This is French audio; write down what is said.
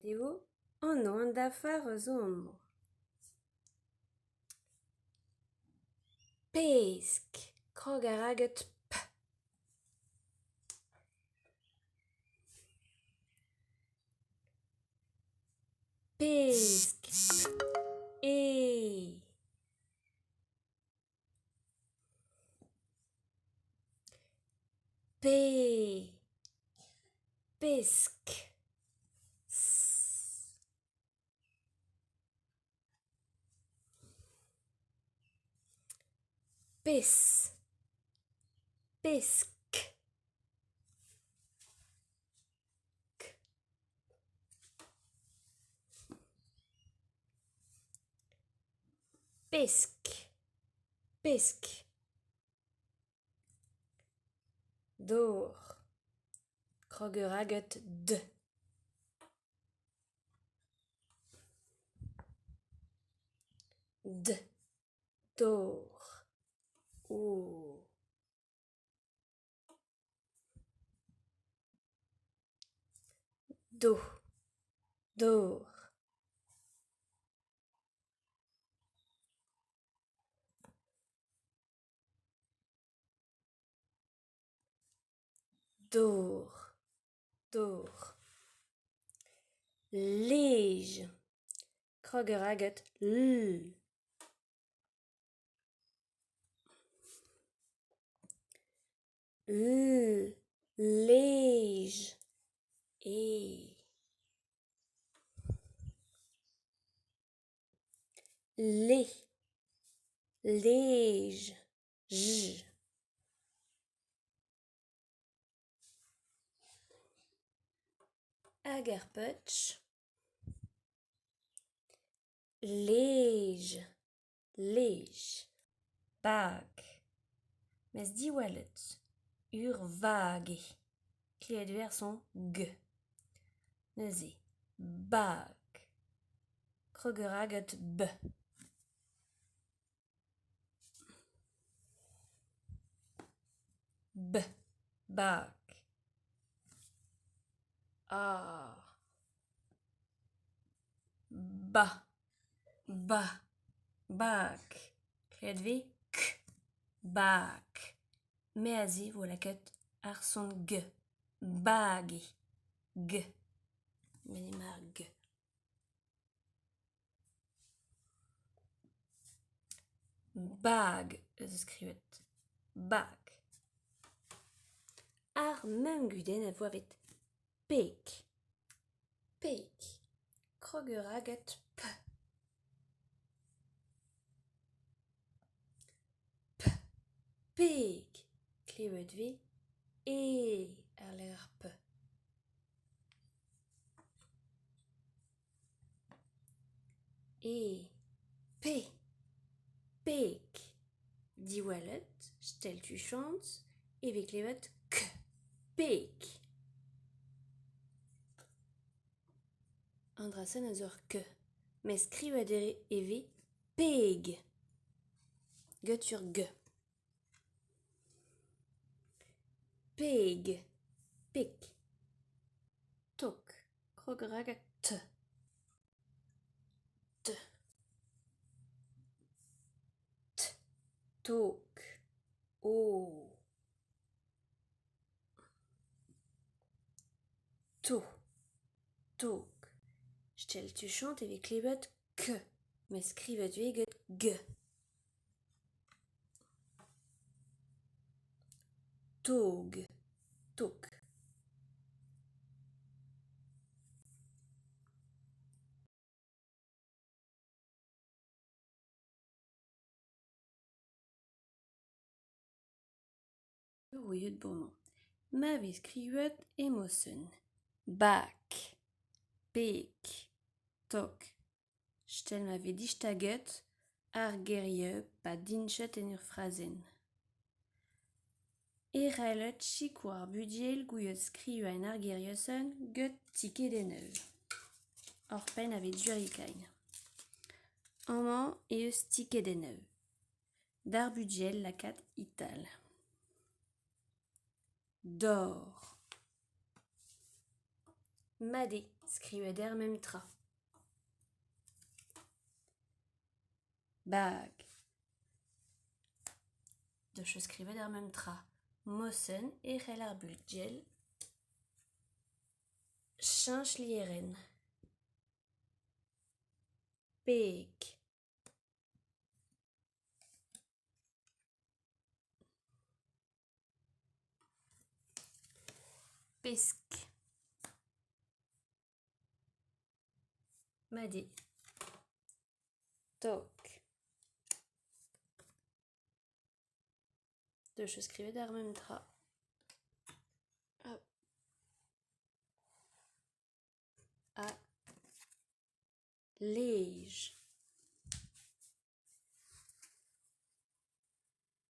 Jo, on dafar zo. Pesk, krog a raget p. Pesk, e. Pe, pesk. S. Pes, pesk. K. Pesk, pesk. Dor, krog a raget d. D, dor, o. Do, dor. Dor, dor. Lege, krog a raget l. L, lege, e. Lé, lege, j. Hag ar petch, lege, lege. Bag, mes diwallet, ur vage. Kleet ver son g. Neuze, bag, krog a raget b. B, bag. A. Ba, ba, bag. Kleet ve k, bag. Me a ze vo lakaet ar son g. Bage, g. Men mar g. Bag, eus skrivet. Bag. Ar meunguden a vo avet pek. Pek. Krog a raget p. P. Pek. Klevet ve e ar ler p. E. P. Pek. Diwallet, stel tu chant, e klevet k. Pek. Andrasen eus ur k. Mais skrivet eve peg. Get ur g. Peg. Pek. Tok. Krog a raget t. T. T. Tok. O. To. Tok. Stel tu chant e klevet k. Mais skrivet veget g. Tog. Tok. Rouillet bournon. Ma vez skrivet emosen. Bak. Pek. Tok. Stel ma ve distaget ar gerie pa dinchet en ur frazen. Erellet chikour ar budiel gouiet skrivañ en ar gerieusен get tiket eneuv. Or pen a vez durikañ. Amañ eus tiket eneuv. D'ar budiel lakaat ital. Dor. Made skriver dermem tra. Bag. Dus skriver dermem tra. Mossen egelar budgel. Chanchlieren. Beek. Pisk. Madi. Tok. Dus skriver dermem tra. Hop. A. Lige.